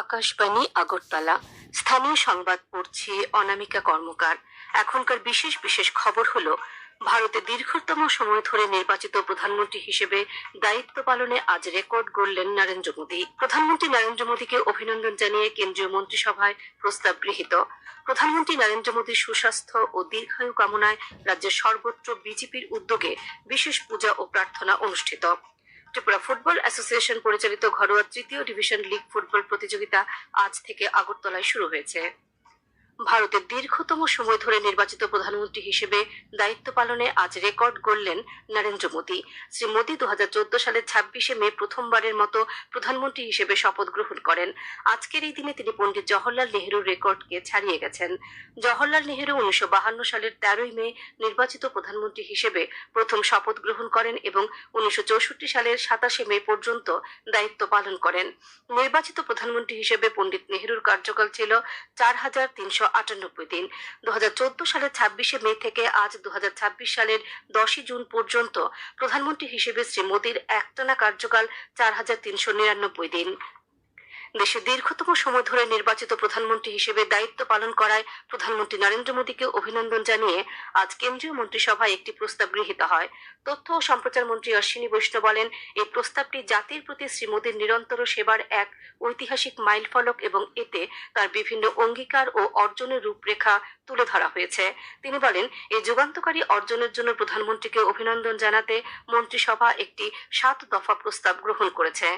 আকাশবাণী আগরতলা। স্থানীয় সংবাদ পড়ছি অনামিকা কর্মকার। এখনকার বিশেষ বিশেষ খবর হলো, ভারতে দীর্ঘতম সময় ধরে নির্বাচিত প্রধানমন্ত্রী হিসেবে দায়িত্ব পালনে আজ রেকর্ড গড়লেন নরেন্দ্র মোদী। প্রধানমন্ত্রী নরেন্দ্র মোদীকে অভিনন্দন জানিয়ে কেন্দ্রীয় মন্ত্রিসভায় প্রস্তাব গৃহীত। প্রধানমন্ত্রী নরেন্দ্র মোদীর সুস্বাস্থ্য ও দীর্ঘায়ু কামনায় রাজ্যের সর্বত্র বিজেপির উদ্যোগে বিশেষ পূজা ও প্রার্থনা অনুষ্ঠিত। ত্রিপুরা ফুটবল অ্যাসোসিয়েশন পরিচালিত ঘরোয়া তৃতীয় ডিভিশন লীগ ফুটবল প্রতিযোগিতা আজ থেকে আগরতলায় শুরু হয়েছে। ভারতের দীর্ঘতম সময় ধরে নির্বাচিত প্রধানমন্ত্রী হিসেবে দায়িত্ব পালনে আজ রেকর্ড গড়লেন নরেন্দ্র মোদী। শ্রী মোদী 2014 সালের 26শে মে প্রথমবারের মতো প্রধানমন্ত্রী হিসেবে শপথ গ্রহণ করেন। আজকের এই দিনে তিনি পণ্ডিত জওহরলাল নেহরুর রেকর্ডকে ছাড়িয়ে গেছেন। জওহরলাল নেহরু 1952 সালের 13ই মে নির্বাচিত প্রধানমন্ত্রী হিসেবে প্রথম শপথ গ্রহণ করেন এবং 1964 সালের 27শে মে পর্যন্ত দায়িত্ব পালন করেন। নির্বাচিত প্রধানমন্ত্রী হিসেবে পণ্ডিত নেহরুর কার্যকাল ছিল 4398 দিন। 2014 সালের 26শে মে থেকে আজ 2026 সালের 10ই জুন পর্যন্ত প্রধানমন্ত্রী হিসেবে শ্রী মোদীর একটানা কার্যকাল 4399 দিন। দেশে দীর্ঘতম সময় ধরে নির্বাচিত প্রধানমন্ত্রী হিসেবে দায়িত্ব পালন করায় প্রধানমন্ত্রী নরেন্দ্র মোদীকে অভিনন্দন জানিয়ে আজ কেন্দ্রীয় মন্ত্রিসভায় একটি প্রস্তাব গৃহীত হয়। তথ্য ও সম্প্রচার মন্ত্রী অশ্বিনী বৈষ্ণব বলেন, এই প্রস্তাবটি জাতির প্রতি শ্রী মোদীর নিরন্তর সেবার এক ঐতিহাসিক মাইলফলক এবং এতে তার বিভিন্ন অঙ্গীকার ও অর্জনের রূপরেখা তুলে ধরা হয়েছে। তিনি বলেন, এই যুগান্তকারী অর্জনের জন্য প্রধানমন্ত্রীকে অভিনন্দন জানাতে মন্ত্রিসভা একটি 7 দফা প্রস্তাব গ্রহণ করেছে।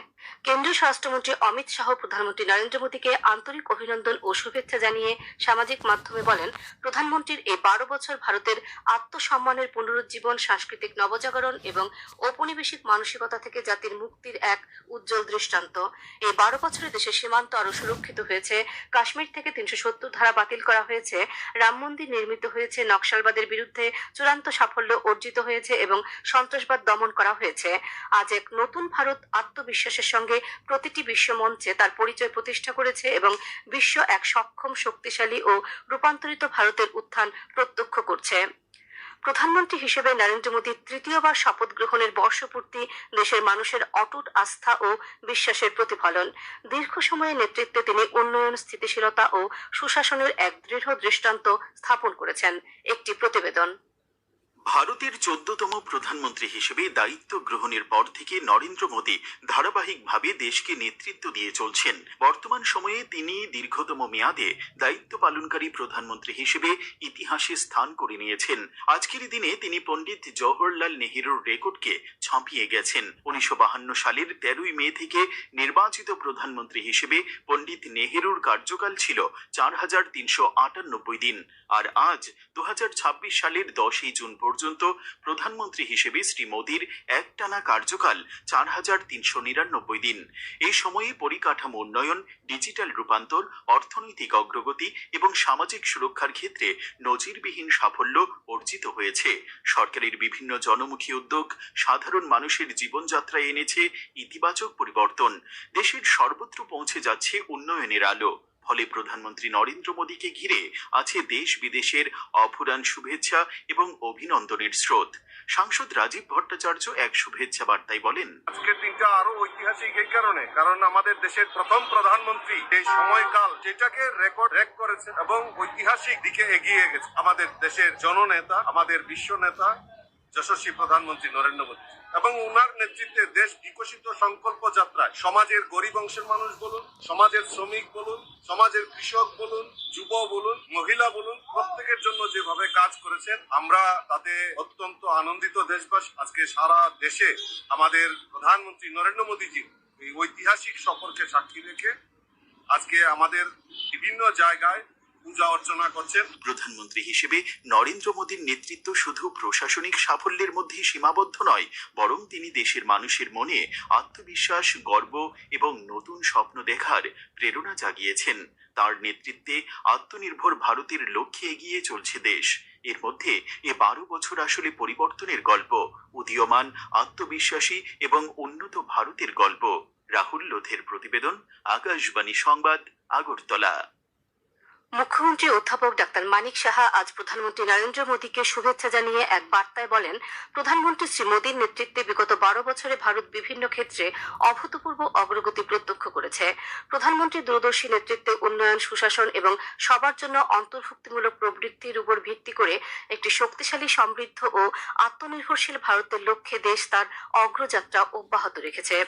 কেন্দ্রীয় স্বরাষ্ট্রমন্ত্রী অমিত শাহ প্রধানমন্ত্রী নরেন্দ্র মোদীকে আন্তরিক অভিনন্দন ও শুভেচ্ছা জানিয়ে সামাজিক মাধ্যমে বলেন, প্রধানমন্ত্রীর এই 12 বছর ভারতের আত্মসম্মানের পুনরুজ্জীবন, সাংস্কৃতিক নবজাগরণ এবং ঔপনিবেশিক মানসিকতা থেকে জাতির মুক্তির এক উজ্জ্বল দৃষ্টান্ত। এই 12 বছরে দেশের সীমান্ত আরো সুরক্ষিত হয়েছে, কাশ্মীর থেকে 370 ধারা বাতিল করা হয়েছে, রাম মন্দির নির্মিত হয়েছে, নকশালবাদের বিরুদ্ধে চূড়ান্ত সাফল্য অর্জিত হয়েছে এবং সন্ত্রাসবাদ দমন করা হয়েছে। আজ এক নতুন ভারত আত্মবিশ্বাসের সঙ্গে প্রতিটি বিশ্ব মঞ্চে তার পরিচয় প্রতিষ্ঠা করেছে এবং বিশ্ব এক সক্ষম, শক্তিশালী ও রূপান্তরিত ভারতের উত্থান প্রত্যক্ষ করছে। প্রধানমন্ত্রী হিসেবে নরেন্দ্র মোদীর তৃতীয়বার শপথ গ্রহণের বর্ষপূর্তি দেশের মানুষের অটুট আস্থা ও বিশ্বাসের প্রতিফলন। দীর্ঘ সময়ের নেতৃত্বে তিনি উন্নয়ন, স্থিতিশীলতা ও সুশাসনের এক দৃঢ় দৃষ্টান্ত স্থাপন করেছেন। একটি প্রতিবেদন। ভারতের 14তম প্রধানমন্ত্রী হিসেবে দায়িত্ব গ্রহণের পর থেকে নরেন্দ্র মোদী ধারাবাহিকভাবে দেশকে নেতৃত্ব দিয়ে চলছেন। বর্তমান সময়ে তিনি দীর্ঘতম মেয়াদে দায়িত্ব পালনকারী প্রধানমন্ত্রী হিসেবে ইতিহাসে স্থান করে নিয়েছেন। আজকের দিনে তিনি পণ্ডিত জওহরলাল নেহরুর রেকর্ডকে ছাপিয়ে গেছেন। 1952 সালের 13ই মে থেকে নির্বাচিত প্রধানমন্ত্রী হিসেবে পণ্ডিত নেহরুর কার্যকাল ছিল 4398 দিন, আর আজ 2026 সালের 10ই জুন পর্যন্ত প্রধানমন্ত্রী হিসেবে শ্রী মোদীর একটানা কার্যকাল 4399 দিন। এই সময়ে পরিকাঠামো উন্নয়ন, ডিজিটাল রূপান্তর, অর্থনৈতিক অগ্রগতি এবং সামাজিক সুরক্ষার ক্ষেত্রে নজিরবিহীন সাফল্য অর্জিত হয়েছে। সরকারের বিভিন্ন জনমুখী উদ্যোগ সাধারণ মানুষের জীবনযাত্রায় এনেছে ইতিবাচক পরিবর্তন। দেশের সর্বত্র পৌঁছে যাচ্ছে উন্নয়নের আলো। ফলে প্রধানমন্ত্রী নরেন্দ্র মোদীকে ঘিরে আছে দেশ বিদেশের অফুরান শুভেচ্ছা এবং অভিনন্দনের স্রোত। সাংসদ রাজীব ভট্টাচার্য এক শুভেচ্ছা বার্তায় বলেন, আজকের দিনটা আরো ঐতিহাসিক এই কারণে, কারণ আমাদের দেশের প্রথম প্রধানমন্ত্রী এই সময়কাল যেটাকে রেকর্ড করেছে এবং ঐতিহাসিক দিকে এগিয়ে গেছে। আমাদের দেশের জননেতা, আমাদের বিশ্ব নেতা যশস্বী প্রধানমন্ত্রী নরেন্দ্র মোদী এবং উনার নেতৃত্বে দেশ বিকশিত সংকল্প যাত্রায় সমাজের গরিব অংশের মানুষ বলুন, সমাজের শ্রমিক বলুন, সমাজের কৃষক বলুন, যুব বলুন, মহিলা বলুন, প্রত্যেকের জন্য যেভাবে কাজ করেছেন আমরা তাতে অত্যন্ত আনন্দিত দেশবাসী। আজকে সারা দেশে আমাদের প্রধানমন্ত্রী নরেন্দ্র মোদীজি এই ঐতিহাসিক সফরকে সাক্ষী রেখে আজকে আমাদের বিভিন্ন জায়গায় পূজা অর্চনা করছেন। প্রধানমন্ত্রী হিসেবে নরেন্দ্র মোদীর নেতৃত্ব শুধু প্রশাসনিক সাফল্যের মধ্যে সীমাবদ্ধ নয়, বরং তিনি দেশের মানুষের মনে আত্মবিশ্বাস, গর্ব এবং নতুন স্বপ্ন দেখার প্রেরণা জাগিয়েছেন। তার নেতৃত্বে আত্মনির্ভর ভারতের লক্ষ্যে এগিয়ে চলছে দেশ। এর মধ্যে 12 বছর আসলে পরিবর্তনের গল্প, উদীয়মান, আত্মবিশ্বাসী এবং উন্নত ভারতের গল্প। রাহুল লোধের প্রতিবেদন, আকাশবাণী সংবাদ, আগরতলা। মুখ্যমন্ত্রী অধ্যাপক ডাক্তার মানিক সাহা আজ প্রধানমন্ত্রী নরেন্দ্র মোদীকে শুভেচ্ছা জানিয়ে এক বার্তায় বলেন, প্রধানমন্ত্রী শ্রী মোদীর নেতৃত্বে বিগত 12 বছরে ভারত বিভিন্ন ক্ষেত্রে অভূতপূর্ব অগ্রগতি প্রত্যক্ষ করেছে। প্রধানমন্ত্রীর দূরদর্শী নেতৃত্বে উন্নয়ন, সুশাসন এবং সবার জন্য অন্তর্ভুক্তিমূলক প্রবৃত্তির উপর ভিত্তি করে একটি শক্তিশালী, সমৃদ্ধ ও আত্মনির্ভরশীল ভারতের লক্ষ্যে দেশ তার অগ্রযাত্রা অব্যাহত রেখেছে।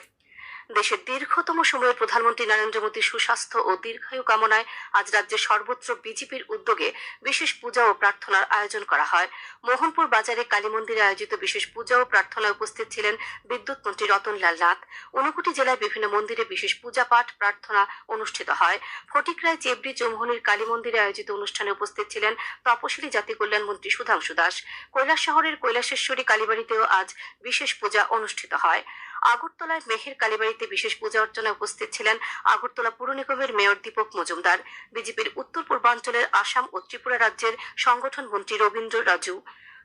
দেশের দীর্ঘতম সময়ের প্রধানমন্ত্রী নরেন্দ্র মোদীর সুস্বাস্থ্য ও দীর্ঘায়ু কামনায় আজ রাজ্যের সর্বত্র বিজেপির উদ্যোগে বিশেষ পূজা ও প্রার্থনার আয়োজন করা হয়। মোহনপুর বাজারে কালী মন্দিরে আয়োজিত বিশেষ পূজা ও প্রার্থনায় উপস্থিত ছিলেন বিদ্যুৎ মন্ত্রী রতনলাল নাথ। 59টি জেলায় বিভিন্ন মন্দিরে বিশেষ পূজা পাঠ প্রার্থনা অনুষ্ঠিত হয়। ফটিকরায় চেবড়ি চৌমুহনীর কালী মন্দিরে আয়োজিত অনুষ্ঠানে উপস্থিত ছিলেন তপশিলি জাতি কল্যাণ মন্ত্রী সুধাংশু দাস। কৈলাস শহরের কৈলাসেশ্বরী কালীবাড়িতেও আজ বিশেষ পূজা অনুষ্ঠিত হয়। আগরতলায় মেহের কালীবাড়িতে বিশেষ পূজা অর্চনায় উপস্থিত ছিলেন আগরতলা পুর নিগমের মেয়র দীপক মজুমদার। বিজেপির উত্তর পূর্বাঞ্চলের আসাম ও ত্রিপুরা রাজ্যের সংগঠন মন্ত্রী রবীন্দ্র রাজু।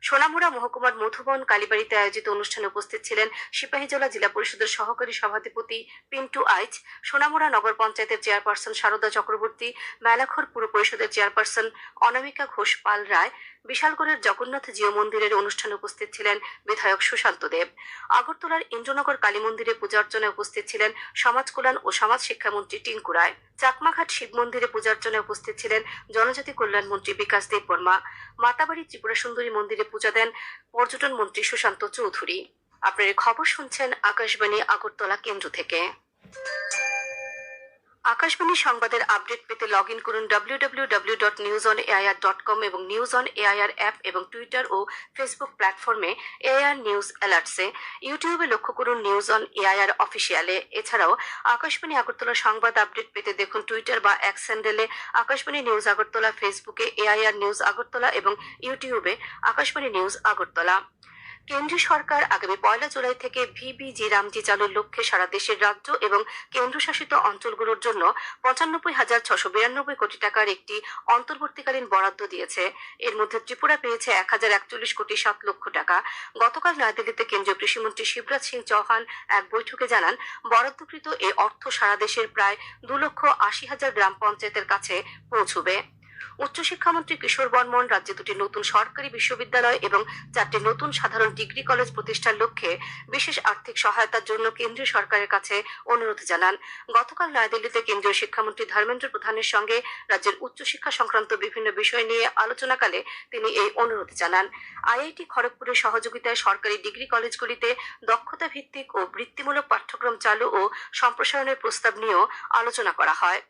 সোনামুড়া মহকুমার মধুবন কালীবাড়িতে আয়োজিত অনুষ্ঠানে উপস্থিত ছিলেন সিপাহীজলা জেলা পরিষদের সহকারী সভাধিপতি পিন্টু আইচ, সোনামুড়া নগর পঞ্চায়েতের চেয়ারপারসন শারদা চক্রবর্তী, মেলাঘর পুর পরিষদের চেয়ারপারসন অনামিকা ঘোষ পাল রায়। বিশালগড়ের জগন্নাথ জিও মন্দিরের অনুষ্ঠানে উপস্থিত ছিলেন বিধায়ক সুশান্ত দেব। আগরতলার ইন্দ্রনগর কালী মন্দিরে পূজা অর্চনায় উপস্থিত ছিলেন সমাজ কল্যাণ ও সমাজ শিক্ষামন্ত্রী টিঙ্কু রায়। চাকমাঘাট শিব মন্দিরে পূজা অর্চনায় উপস্থিত ছিলেন জনজাতি কল্যাণ মন্ত্রী বিকাশ দেববর্মা। মাতাবাড়ি ত্রিপুরা সুন্দরী মন্দিরে পূজা দেন পর্যটন মন্ত্রী সুশান্ত চৌধুরী। আপনারা খবর শুনছেন আকাশবাণী আগরতলা কেন্দ্র থেকে। আকাশবাণী সংবাদের আপডেট পেতে লগ ইন করুন www.newsonair.com এবং নিউজ অন এআইআর অ্যাপ এবং টুইটার ও ফেসবুক প্ল্যাটফর্মে এআইআর নিউজ অ্যালার্টসে। ইউটিউবে লক্ষ্য করুন নিউজ অন এআইআর অফিসিয়ালে। এছাড়াও আকাশবাণী আগরতলা সংবাদ আপডেট পেতে দেখুন টুইটার বা এক্স হ্যান্ডেলে আকাশবাণী নিউজ আগরতলা, ফেসবুকে এআইআর নিউজ আগরতলা এবং ইউটিউবে আকাশবাণী নিউজ আগরতলা। কেন্দ্রীয় সরকার আগামী 1 জুলাই থেকে ভিবিজি রামজি চালুর লক্ষ্যে সারা দেশের রাজ্য এবং কেন্দ্রশাসিত অঞ্চলগুলোর জন্য 95,692 কোটি টাকার একটি অন্তর্বর্তীকালীন বরাদ্দ দিয়েছে। এর মধ্যে ত্রিপুরা পেয়েছে 1,041 কোটি 7 লক্ষ টাকা। গতকাল নয়াদিল্লিতে কেন্দ্রীয় কৃষিমন্ত্রী শিবরাজ সিং চৌহান এক বৈঠকে জানান, বরাদ্দকৃত এই অর্থ সারা দেশের প্রায় 2,80,000 গ্রাম পঞ্চায়েতের কাছে পৌঁছবে। উচ্চশিক্ষামন্ত্রী কিশোর বর্মন রাজ্যে 2টি নতুন সরকারি বিশ্ববিদ্যালয় এবং 4টি নতুন সাধারণ ডিগ্রি কলেজ প্রতিষ্ঠার লক্ষ্যে বিশেষ আর্থিক সহায়তার জন্য কেন্দ্রীয় সরকারের কাছে অনুরোধ জানান। গতকাল নয়াদিল্লিতে কেন্দ্রীয় শিক্ষামন্ত্রী ধর্মেন্দ্র প্রধানের সঙ্গে রাজ্যের উচ্চশিক্ষা সংক্রান্ত বিভিন্ন বিষয় নিয়ে আলোচনাকালে তিনি এই অনুরোধ জানান। আইআইটি খড়গপুরের সহযোগিতায় সরকারি ডিগ্রি কলেজগুলিতে দক্ষতা ভিত্তিক ও বৃত্তিমূলক পাঠ্যক্রম চালু ও সম্প্রসারণের প্রস্তাব নিয়েও আলোচনা করা হয়।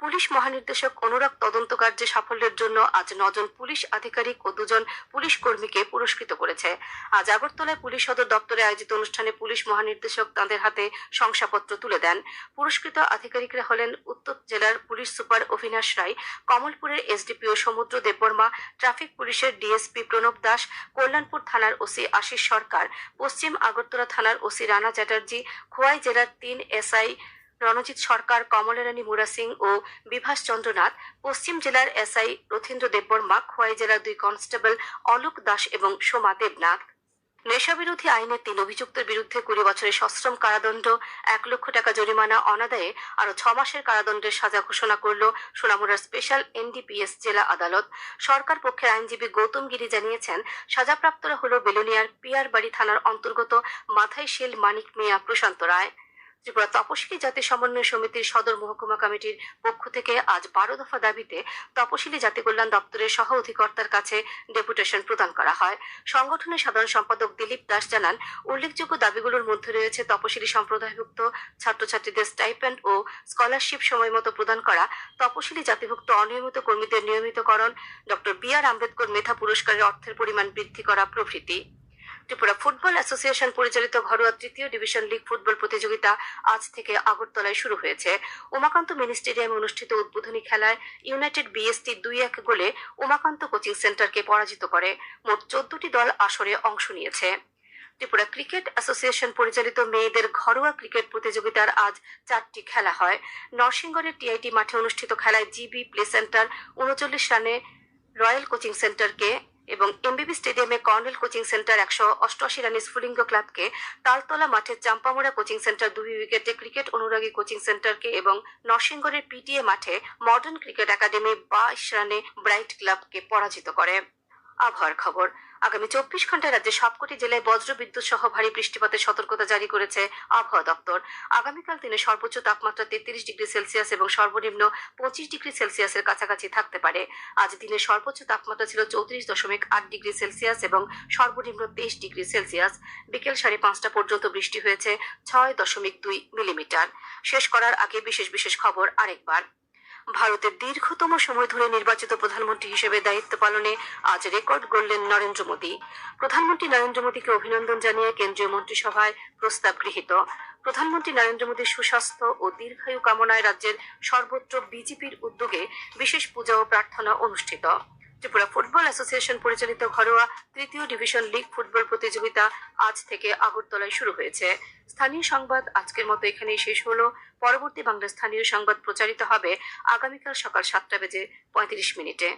পুলিশ মহানির্দেশক অনুরাগ তদন্ত কার্যে সাফল্যের জন্য আজ 9 জন পুলিশ আধিকারিক ও 2 জন পুলিশ কর্মীকে পুরস্কৃত করেছে। আজ আগরতলায় পুলিশ সদর দপ্তরে আয়োজিত অনুষ্ঠানে পুলিশ মহানির্দেশক তাঁদের হাতে শংসাপত্র তুলে দেন। পুরস্কৃত আধিকারিকরা হলেন উত্তর জেলার পুলিশ সুপার অভিনাশ রায়, কমলপুরের এসডিপিও সমুদ্র দেববর্মা, ট্রাফিক পুলিশের ডিএসপি প্রণব দাস, কল্যাণপুর থানার ওসি আশিস সরকার, পশ্চিম আগরতলা থানার ওসি রানা চ্যাটার্জি, খোয়াই জেলার 3 এসআই রণজিৎ সরকার, কমলারানী মুরা সিং ও বিভাস চন্দ্রনাথ, পশ্চিম জেলার এসআই রথীন্দ্র দেববর্মা, খোয়াই জেলার 2 কনস্টেবল অলোক দাস এবং সোমা দেবনাথ। নেশাবিরোধী আইনে 3 অভিযুক্তের বিরুদ্ধে 20 বছরের সশ্রম কারাদণ্ড, 1 লক্ষ টাকা জরিমানা অনাদায়ে আরো 6 মাসের কারাদণ্ডের সাজা ঘোষণা করল সোনামুড়ার স্পেশাল এনডিপিএস জেলা আদালত। সরকার পক্ষের আইনজীবী গৌতম গিরি জানিয়েছেন, সাজাপ্রাপ্তরা হল বেলোনিয়ার পিয়ারবাড়ি থানার অন্তর্গত মাথাইশিল, মানিক মিয়া, প্রশান্ত রায়। ত্রিপুরা তপশিলি জাতি সমন্বয় সমিতির সদর মহকুমা কমিটির পক্ষ থেকে আজ 12 দফা দাবিতে তপশিলি জাতি কল্যাণ দপ্তরের সহ অধিকর্তার কাছে ডেপুটেশন প্রদান করা হয়। সংগঠনের সাধারণ সম্পাদক দিলীপ দাস জানান, উল্লেখযোগ্য দাবিগুলোর মধ্যে রয়েছে তপশিলি সম্প্রদায়ভুক্ত ছাত্রছাত্রীদের স্টাইপেন্ড ও স্কলারশিপ সময়মতো প্রদান করা, তপশিলি জাতিভুক্ত অনিয়মিত কর্মীদের নিয়মিতকরণ, ডক্টর বি.আর. আম্বেদকর মেধা পুরস্কারের অর্থের পরিমাণ বৃদ্ধি করা প্রভৃতি। ত্রিপুরা ফুটবল অ্যাসোসিয়েশন পরিচালিত ঘরোয়া 3য় ডিভিশন লীগ ফুটবল প্রতিযোগিতা আজ থেকে আগরতলায় শুরু হয়েছে। উমাকান্ত মিনি স্টেডিয়ামে অনুষ্ঠিত উদ্বোধনী খেলায় ইউনাইটেড বিএসটি 2-1 গোলে উমাকান্ত কোচিং সেন্টারকে পরাজিত করে। মোট 14টি দল আসরে অংশ নিয়েছে। ত্রিপুরা ক্রিকেট অ্যাসোসিয়েশন পরিচালিত মেয়েদের ঘরোয়া ক্রিকেট প্রতিযোগিতার আজ 4টি খেলা হয়। নরসিংগড়ের টিআইটি মাঠে অনুষ্ঠিত খেলায় জিবি প্লে সেন্টার 39 রানে রয়্যাল কোচিং সেন্টারকে এবং এমবিবি স্টেডিয়ামে কর্নেল কোচিং সেন্টার 188 রানে স্ফুলিঙ্গ ক্লাবকে, তালতলা মাঠে চাম্পামুড়া কোচিং সেন্টার 2 উইকেটে ক্রিকেট অনুরাগী কোচিং সেন্টারকে এবং নরসিংগড়ের পিটিএ মাঠে মডার্ন ক্রিকেট একাডেমি 22 রানে ব্রাইট ক্লাবকে পরাজিত করে। আবহাওয়ার খবর। আগামী 24 ঘন্টায় রাজ্যের সবকটি জেলায় বজ্র বিদ্যুৎ সহ ভারী বৃষ্টিপাতের সতর্কতা জারি করেছে আবহাওয়া দপ্তর। আগামীকাল দিনে সর্বোচ্চ তাপমাত্রা 33 ডিগ্রি সেলসিয়াস এবং সর্বনিম্ন 25 ডিগ্রি সেলসিয়াসের কাছাকাছি থাকতে পারে। আজ দিনের সর্বোচ্চ তাপমাত্রা ছিল 34.8 ডিগ্রি সেলসিয়াস এবং সর্বনিম্ন 23 ডিগ্রি সেলসিয়াস। বিকেল 5:30 পর্যন্ত বৃষ্টি হয়েছে 6.2 মিলিমিটার। শেষ করার আগে বিশেষ খবর আরেকবার। ভারতের দীর্ঘতম সময় ধরে নির্বাচিত প্রধানমন্ত্রী হিসেবে দায়িত্ব পালনে আজ রেকর্ড গড়লেন নরেন্দ্র মোদী। প্রধানমন্ত্রী নরেন্দ্র মোদীকে অভিনন্দন জানিয়ে কেন্দ্রীয় মন্ত্রিসভায় প্রস্তাব গৃহীত। প্রধানমন্ত্রী নরেন্দ্র মোদীর সুস্বাস্থ্য ও দীর্ঘায়ু কামনায় রাজ্যের সর্বত্র বিজেপির উদ্যোগে বিশেষ পূজা ও প্রার্থনা অনুষ্ঠিত। ত্রিপুরা ফুটবল অ্যাসোসিয়েশন পরিচালিত ঘরোয়া তৃতীয় ডিভিশন লিগ ফুটবল প্রতিযোগিতা আজ থেকে আগরতলায় শুরু হয়েছে। স্থানীয় সংবাদ আজকের মতো এখানেই শেষ হলো। পরবর্তী বাংলা স্থানীয় সংবাদ প্রচারিত হবে আগামীকাল সকাল 7:35 মিনিটে।